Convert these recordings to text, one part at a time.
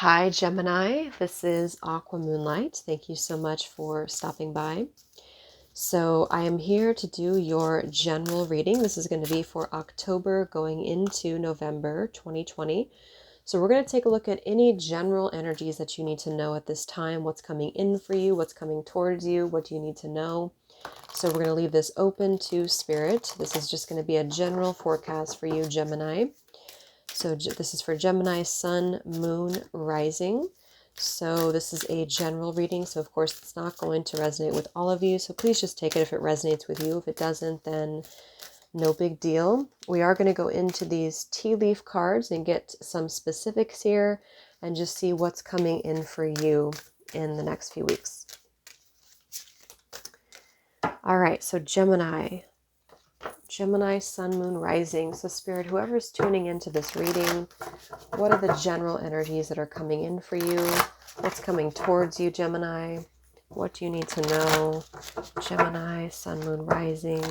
Hi, Gemini. This is Aqua Moonlight. Thank you so much for stopping by. So, I am here to do your general reading. This is going to be for October going into November 2020. So, we're going to take a look at any general energies that you need to know at this time. What's coming in for you? What's coming towards you? What do you need to know? So, we're going to leave this open to Spirit. This is just going to be a general forecast for you, Gemini. So this is for Gemini, Sun, Moon, Rising. So this is a general reading. So of course it's not going to resonate with all of you. So please just take it if it resonates with you. If it doesn't, then no big deal. We are going to go into these tea leaf cards and get some specifics here and just see what's coming in for you in the next few weeks. All right, so Gemini, Sun, Moon, Rising. So Spirit, whoever's tuning into this reading, what are the general energies that are coming in for you? What's coming towards you, Gemini? What do you need to know? Gemini, Sun, Moon, Rising.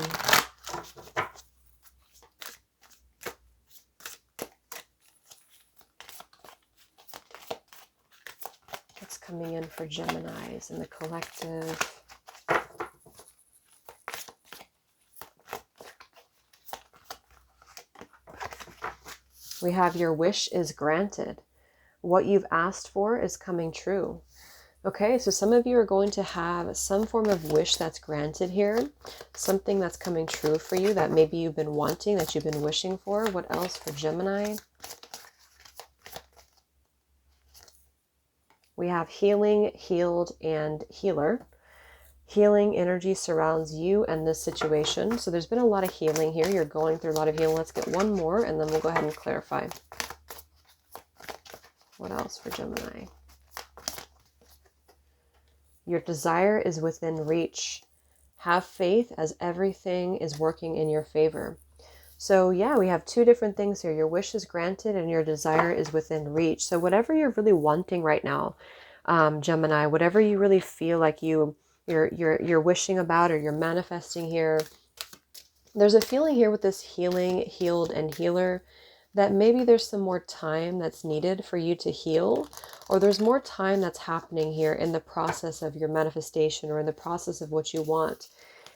What's coming in for Geminis in the collective? We have your wish is granted. What you've asked for is coming true. Okay, so some of you are going to have some form of wish that's granted here. Something that's coming true for you that maybe you've been wanting, that you've been wishing for. What else for Gemini? We have healing, healed, and healer. Healing energy surrounds you and this situation. So there's been a lot of healing here. You're going through a lot of healing. Let's get one more and then we'll go ahead and clarify. What else for Gemini? Your desire is within reach. Have faith as everything is working in your favor. So yeah, we have two different things here. Your wish is granted and your desire is within reach. So whatever you're really wanting right now, Gemini, whatever you really feel like you're wishing about or you're manifesting here, there's a feeling here with this healing, healed, and healer that maybe there's some more time that's needed for you to heal, or there's more time that's happening here in the process of your manifestation or in the process of what you want.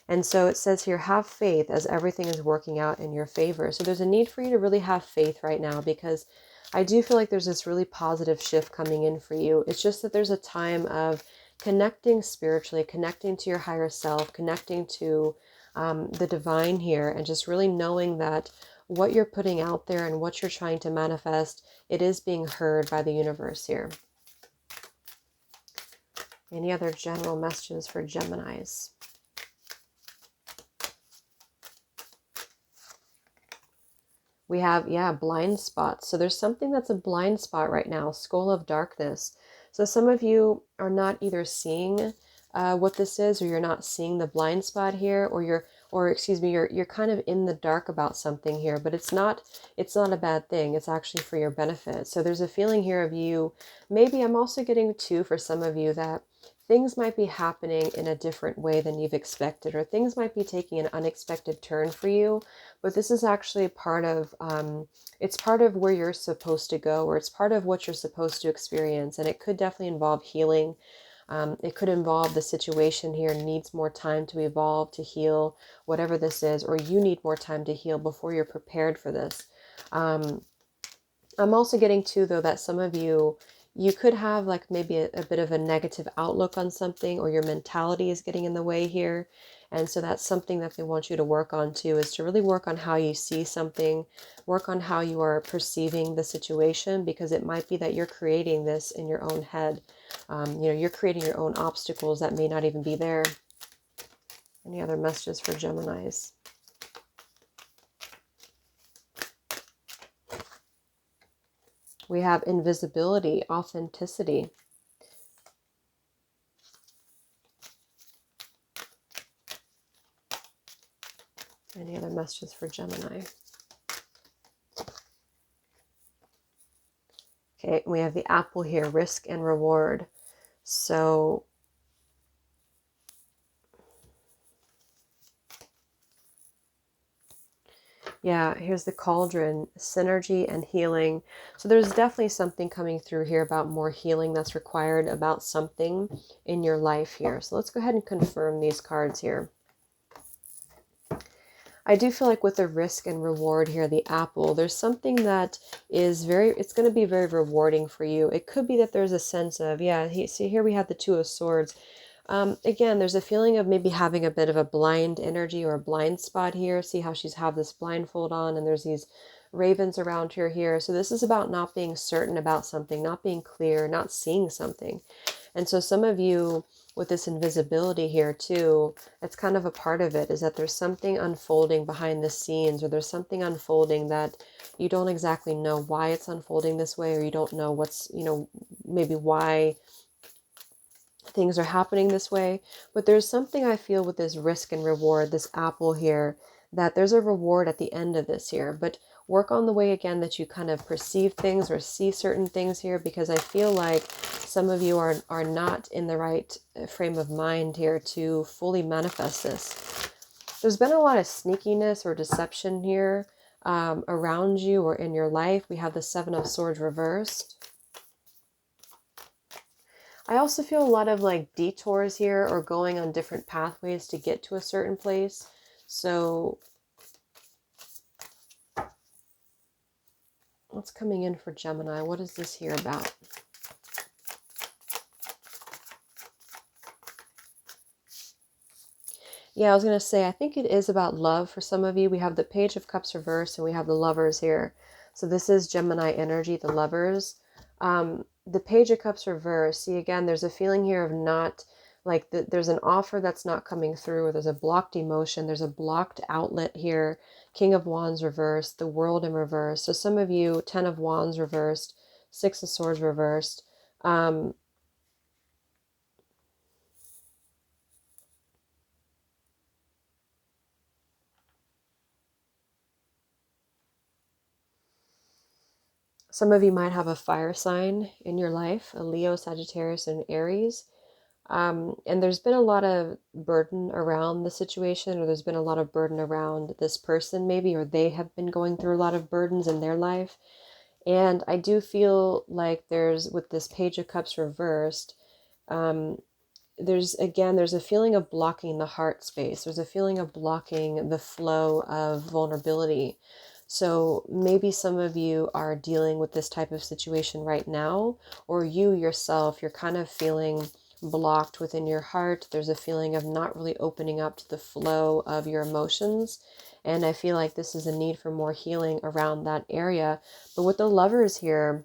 And so it says here, have faith as everything is working out in your favor. So there's a need for you to really have faith right now, because I do feel like there's this really positive shift coming in for you. It's just that there's a time of connecting spiritually, connecting to your higher self, connecting to the divine here, and just really knowing that what you're putting out there and what you're trying to manifest, it is being heard by the universe here. Any other general messages for Geminis? We have, blind spots. So there's something that's a blind spot right now, skull of darkness. So some of you are not either seeing what this is, or you're not seeing the blind spot here, or you're kind of in the dark about something here, but it's not a bad thing. It's actually for your benefit. So there's a feeling here of you, maybe I'm also getting too for some of you that things might be happening in a different way than you've expected, or things might be taking an unexpected turn for you. But this is actually part of, it's part of where you're supposed to go, or it's part of what you're supposed to experience. And it could definitely involve healing. It could involve the situation here needs more time to evolve, to heal, whatever this is, or you need more time to heal before you're prepared for this. I'm also getting too, though, that some of you could have like maybe a bit of a negative outlook on something, or your mentality is getting in the way here. And so that's something that they want you to work on too, is to really work on how you see something, work on how you are perceiving the situation, because it might be that you're creating this in your own head. You're creating your own obstacles that may not even be there. Any other messages for Geminis? We have invisibility, authenticity. Any other messages for Gemini? Okay, we have the apple here, risk and reward. So Yeah, here's the cauldron, synergy and healing. So there's definitely something coming through here about more healing that's required about something in your life here. So let's go ahead and confirm these cards here. I do feel like with the risk and reward here, the apple, there's something that is it's going to be very rewarding for you. It could be that there's a sense of, yeah, see here we have the Two of Swords. Again, there's a feeling of maybe having a bit of a blind energy or a blind spot here. See how she's have this blindfold on and there's these ravens around her here. So this is about not being certain about something, not being clear, not seeing something. And so some of you with this invisibility here too, it's kind of a part of it, is that there's something unfolding behind the scenes, or there's something unfolding that you don't exactly know why it's unfolding this way, or you don't know what's, maybe why things are happening this way. But there's something I feel with this risk and reward, this apple here, that there's a reward at the end of this here. But work on the way again that you kind of perceive things or see certain things here, because I feel like some of you are not in the right frame of mind here to fully manifest this. There's been a lot of sneakiness or deception here around you or in your life. We have the Seven of Swords reversed. I also feel a lot of like detours here, or going on different pathways to get to a certain place. So what's coming in for Gemini? What is this here about? Yeah, I was going to say, I think it is about love for some of you. We have the Page of Cups reversed and we have the Lovers here. So this is Gemini energy, the Lovers. The Page of Cups reversed. See, again, there's a feeling here of not, like there's an offer that's not coming through, or there's a blocked emotion. There's a blocked outlet here. King of Wands reversed, the World in reverse. So some of you, 10 of Wands reversed, 6 of Swords reversed. Some of you might have a fire sign in your life, a Leo, Sagittarius, and Aries. And there's been a lot of burden around the situation, or there's been a lot of burden around this person maybe, or they have been going through a lot of burdens in their life. And I do feel like there's, with this Page of Cups reversed, there's a feeling of blocking the heart space. There's a feeling of blocking the flow of vulnerability. So maybe some of you are dealing with this type of situation right now, or you yourself, you're kind of feeling blocked within your heart. There's a feeling of not really opening up to the flow of your emotions. And I feel like this is a need for more healing around that area. But with the Lovers here,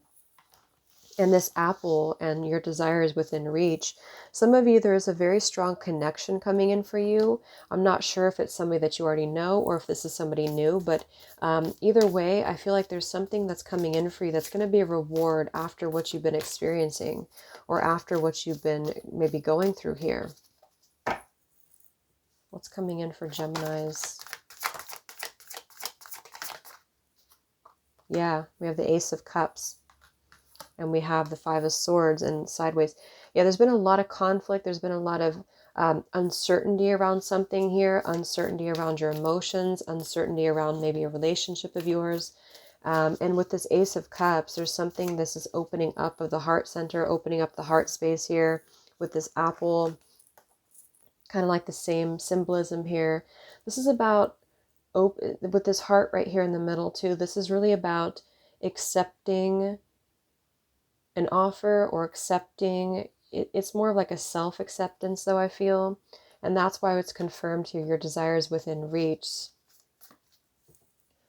and this apple and your desires within reach, some of you, there is a very strong connection coming in for you. I'm not sure if it's somebody that you already know or if this is somebody new, but either way, I feel like there's something that's coming in for you that's going to be a reward after what you've been experiencing, or after what you've been maybe going through here. What's coming in for Geminis? Yeah, we have the Ace of Cups. And we have the Five of Swords and sideways. Yeah, there's been a lot of conflict. There's been a lot of uncertainty around something here, uncertainty around your emotions, uncertainty around maybe a relationship of yours. And with this Ace of Cups, there's something, this is opening up of the heart center, opening up the heart space here with this apple, kind of like the same symbolism here. This is about, with this heart right here in the middle too, this is really about accepting an offer, or accepting it's more of like a self-acceptance though, I feel. And that's why it's confirmed here, your desires within reach.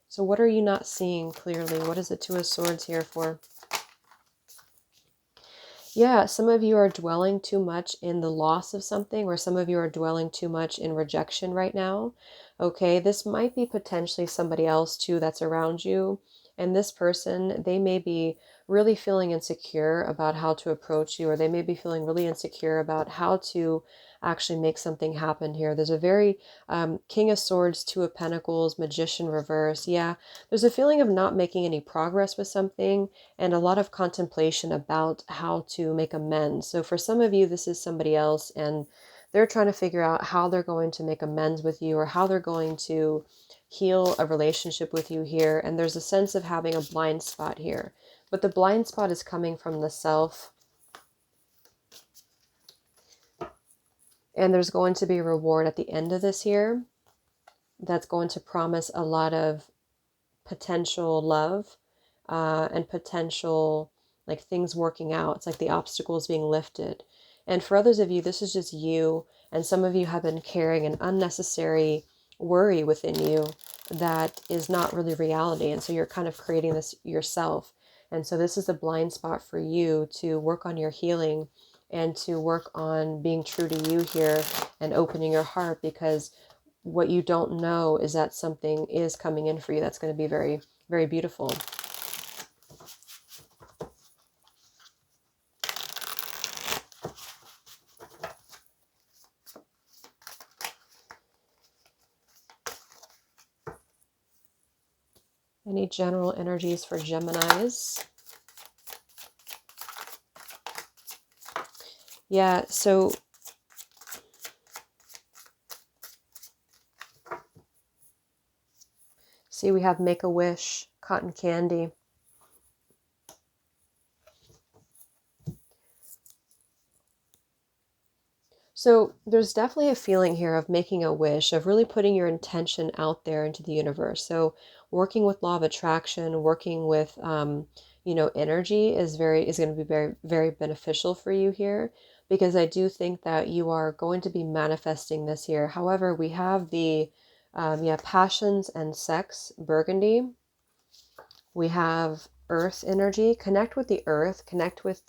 So what are you not seeing clearly? What is the Two of Swords here for? Yeah, some of you are dwelling too much in the loss of something, or some of you are dwelling too much in rejection right now. Okay, this might be potentially somebody else too that's around you. And this person, they may be really feeling insecure about how to approach you, or they may be feeling really insecure about how to actually make something happen here. There's a very King of Swords, Two of Pentacles, Magician reverse. Yeah, there's a feeling of not making any progress with something, and a lot of contemplation about how to make amends. So for some of you, this is somebody else, and they're trying to figure out how they're going to make amends with you, or how they're going to heal a relationship with you here. And there's a sense of having a blind spot here. But the blind spot is coming from the self. And there's going to be a reward at the end of this here that's going to promise a lot of potential love and potential like things working out. It's like the obstacles being lifted. And for others of you, this is just you. And some of you have been carrying an unnecessary worry within you that is not really reality. And so you're kind of creating this yourself. And so this is a blind spot for you to work on your healing and to work on being true to you here and opening your heart, because what you don't know is that something is coming in for you that's going to be very, very beautiful. Any general energies for Geminis? Yeah, so see, we have make a wish, cotton candy. So there's definitely a feeling here of making a wish, of really putting your intention out there into the universe. So working with law of attraction, working with, you know, energy is going to be very, very beneficial for you here, because I do think that you are going to be manifesting this here. However, we have the, yeah, passions and sex, burgundy. We have earth energy. Connect with the earth, connect with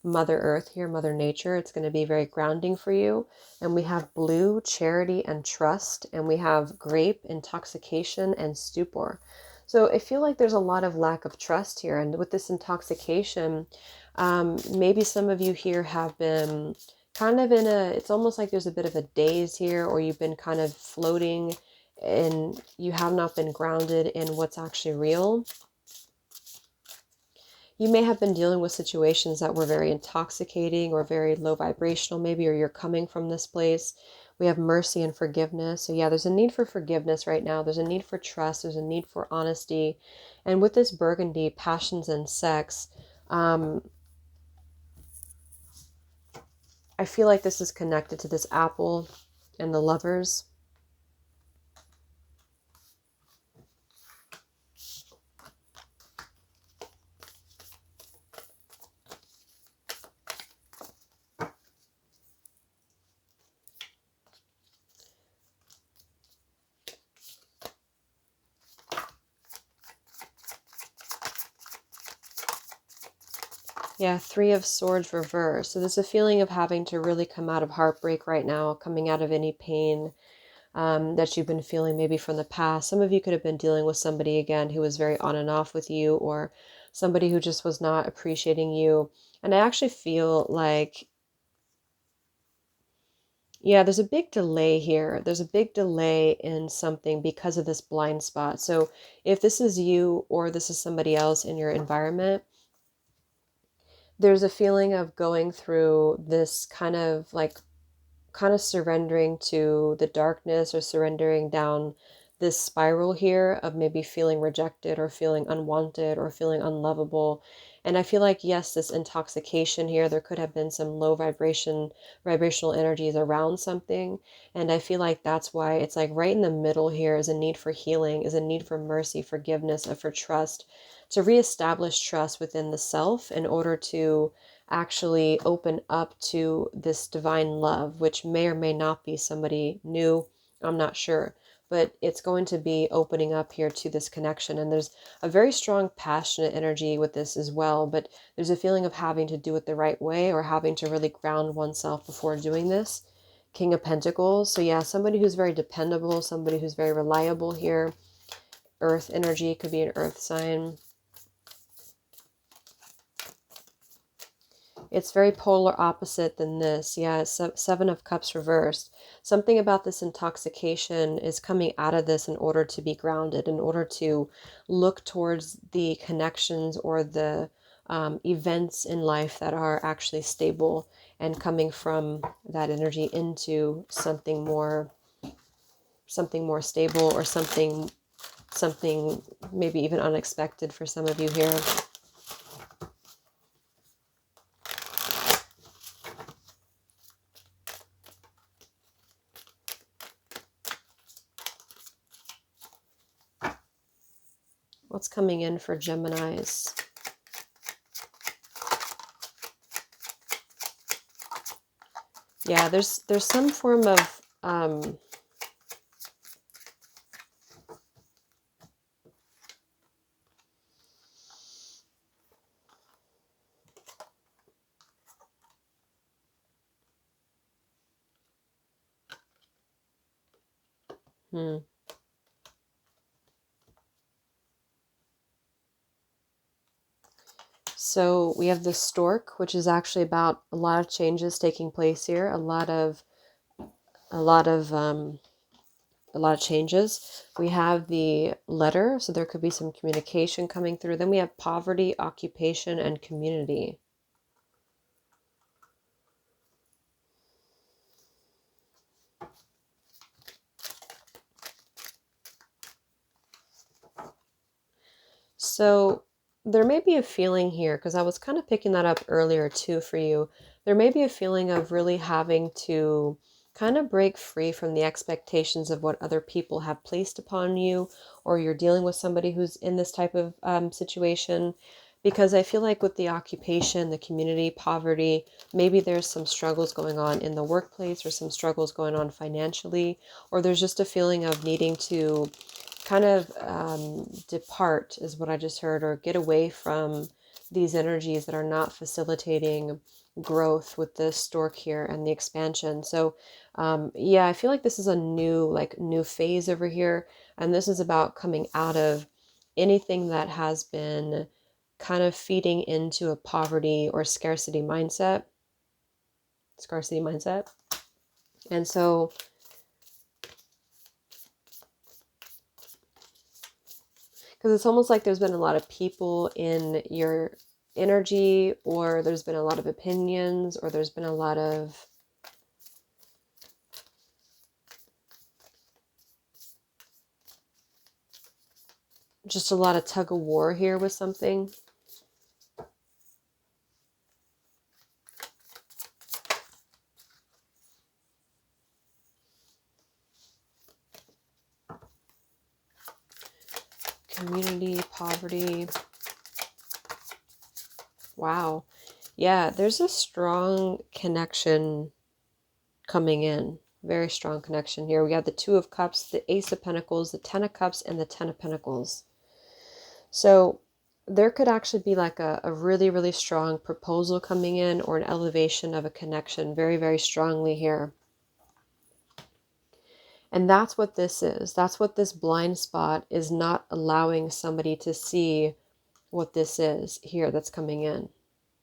Mother Earth here, Mother Nature. It's going to be very grounding for you. And we have blue, charity and trust. And we have grape, intoxication and stupor. So I feel like there's a lot of lack of trust here. And with this intoxication, maybe some of you here have been kind of in a, it's almost like there's a bit of a daze here, or you've been kind of floating and you have not been grounded in what's actually real. You may have been dealing with situations that were very intoxicating or very low vibrational maybe, or you're coming from this place. We have mercy and forgiveness. So yeah, there's a need for forgiveness right now. There's a need for trust. There's a need for honesty. And with this burgundy, passions and sex, I feel like this is connected to this apple and the lovers. Yeah, Three of Swords reverse. So there's a feeling of having to really come out of heartbreak right now, coming out of any pain that you've been feeling maybe from the past. Some of you could have been dealing with somebody again who was very on and off with you, or somebody who just was not appreciating you. And I actually feel like, yeah, there's a big delay here. There's a big delay in something because of this blind spot. So if this is you or this is somebody else in your environment, there's a feeling of going through this kind of surrendering to the darkness, or surrendering down this spiral here of maybe feeling rejected or feeling unwanted or feeling unlovable. And I feel like, yes, this intoxication here, there could have been some low vibrational energies around something. And I feel like that's why it's like right in the middle here is a need for healing, is a need for mercy, forgiveness, and for trust, to reestablish trust within the self in order to actually open up to this divine love, which may or may not be somebody new. I'm not sure, but it's going to be opening up here to this connection. And there's a very strong passionate energy with this as well, but there's a feeling of having to do it the right way, or having to really ground oneself before doing this. King of Pentacles. So yeah, somebody who's very dependable, somebody who's very reliable here. Earth energy, could be an earth sign. It's very polar opposite than this. Yeah, Seven of Cups reversed. Something about this intoxication is coming out of this in order to be grounded, in order to look towards the connections or the events in life that are actually stable, and coming from that energy into something more something more stable, or something maybe even unexpected for some of you here. What's coming in for Geminis? Yeah, there's some form of So we have the stork, which is actually about a lot of changes taking place here, a lot of changes. We have the letter, so there could be some communication coming through. Then we have poverty, occupation, and community. So there may be a feeling here, because I was kind of picking that up earlier too for you. There may be a feeling of really having to kind of break free from the expectations of what other people have placed upon you, or you're dealing with somebody who's in this type of situation. Because I feel like with the occupation, the community, poverty, maybe there's some struggles going on in the workplace, or some struggles going on financially, or there's just a feeling of needing to kind of depart, is what I just heard, or get away from these energies that are not facilitating growth with the stork here and the expansion. So yeah, I feel like this is a new phase over here, and this is about coming out of anything that has been kind of feeding into a poverty or scarcity mindset. And so because it's almost like there's been a lot of people in your energy, or there's been a lot of opinions, or there's been a lot of just a lot of tug of war here with something. Community, poverty. Wow. Yeah, there's a strong connection coming in. Very strong connection here. We got the Two of Cups, the Ace of Pentacles, the Ten of Cups, and the Ten of Pentacles. So there could actually be like a really, really strong proposal coming in, or an elevation of a connection very, very strongly here. And that's what this is. That's what this blind spot is, not allowing somebody to see what this is here that's coming in.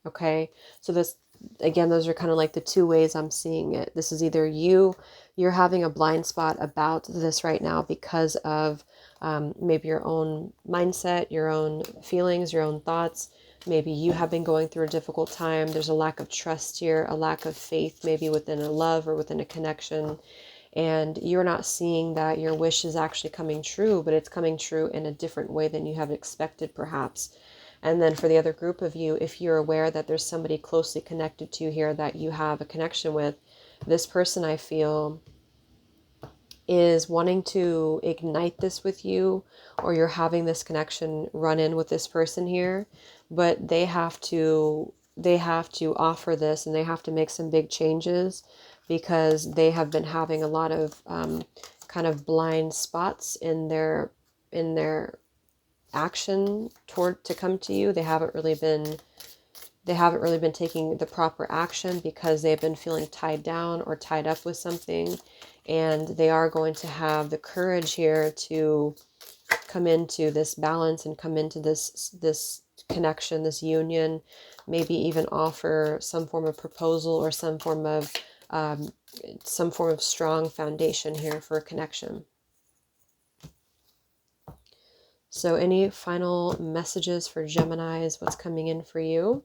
Okay. So this, again, those are kind of like the two ways I'm seeing it. This is either you're having a blind spot about this right now because of maybe your own mindset, your own feelings, your own thoughts. Maybe you have been going through a difficult time. There's a lack of trust here, a lack of faith, maybe within a love or within a connection. And you're not seeing that your wish is actually coming true, but it's coming true in a different way than you have expected, perhaps. And then for the other group of you, if you're aware that there's somebody closely connected to you here that you have a connection with, this person, I feel, is wanting to ignite this with you, or you're having this connection run in with this person here, but they have to offer this, and they have to make some big changes, because they have been having a lot of kind of blind spots in their action to come to you. They haven't really been taking the proper action, because they've been feeling tied down or tied up with something. And they are going to have the courage here to come into this balance, and come into this connection, this union, maybe even offer some form of proposal, or some form of strong foundation here for a connection. So any final messages for Geminis? What's coming in for you?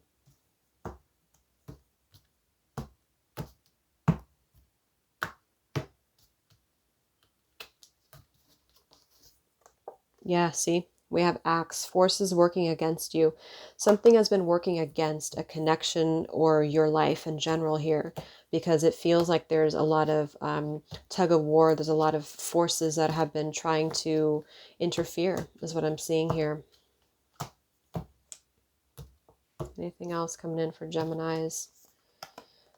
Yeah, see, we have acts, forces working against you. Something has been working against a connection or your life in general here, because it feels like there's a lot of tug of war. There's a lot of forces that have been trying to interfere, is what I'm seeing here. Anything else coming in for Geminis?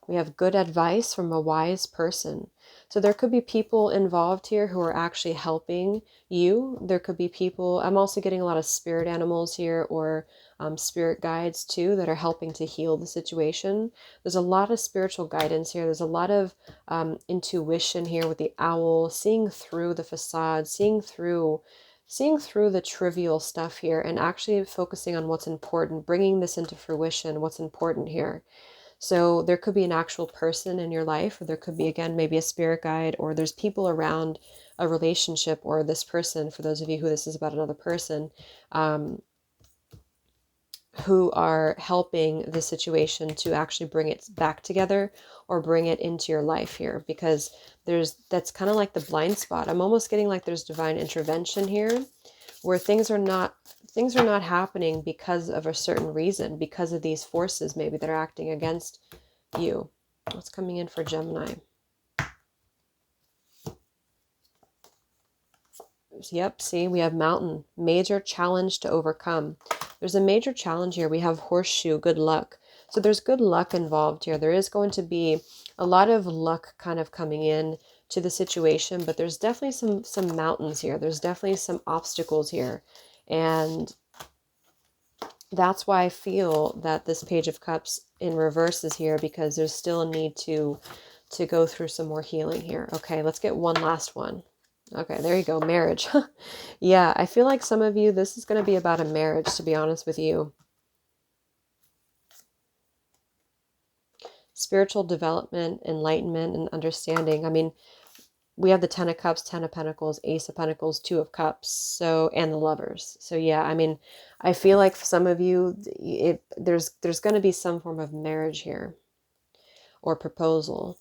We have good advice from a wise person. So there could be people involved here who are actually helping you. There could be people, I'm also getting a lot of spirit animals here, or spirit guides too, that are helping to heal the situation. There's a lot of spiritual guidance here. There's a lot of intuition here with the owl, seeing through the facade, seeing through the trivial stuff here, and actually focusing on what's important, bringing this into fruition, what's important here. So there could be an actual person in your life, or there could be, again, maybe a spirit guide, or there's people around a relationship or this person, for those of you who this is about another person, who are helping the situation to actually bring it back together or bring it into your life here, because that's kind of like the blind spot. I'm almost getting like there's divine intervention here, where things are not happening because of a certain reason, because of these forces maybe that are acting against you. What's coming in for Gemini? Yep, see, we have mountain, major challenge to overcome. There's a major challenge here. We have horseshoe, good luck. So there's good luck involved here. There is going to be a lot of luck kind of coming in to the situation, but there's definitely some mountains here. There's definitely some obstacles here. And that's why I feel that this Page of Cups in reverse is here, because there's still a need to go through some more healing here. Okay, let's get one last one. Okay, there you go, marriage. Yeah, I feel like some of you, this is going to be about a marriage, to be honest with you. Spiritual development, enlightenment, and understanding. I mean, we have the Ten of Cups, Ten of Pentacles, Ace of Pentacles, Two of Cups, so, and the Lovers. So yeah, I mean, I feel like for some of you, there's going to be some form of marriage here, or proposal.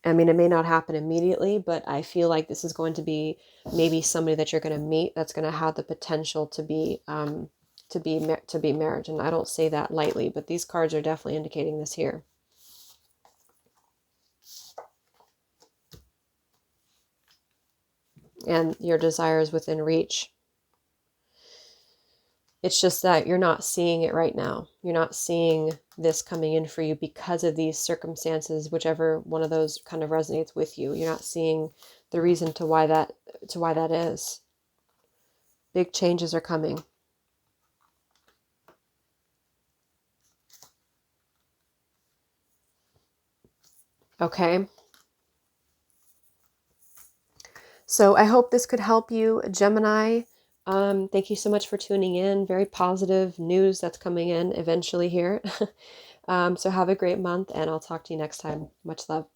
I mean, it may not happen immediately, but I feel like this is going to be maybe somebody that you're going to meet that's going to have the potential to be marriage. And I don't say that lightly, but these cards are definitely indicating this here. And your desire is within reach. It's just that you're not seeing it right now. You're not seeing this coming in for you because of these circumstances, whichever one of those kind of resonates with you. You're not seeing the reason to why that is. Big changes are coming. Okay. So I hope this could help you, Gemini. Thank you so much for tuning in. Very positive news that's coming in eventually here. So have a great month, and I'll talk to you next time. Much love.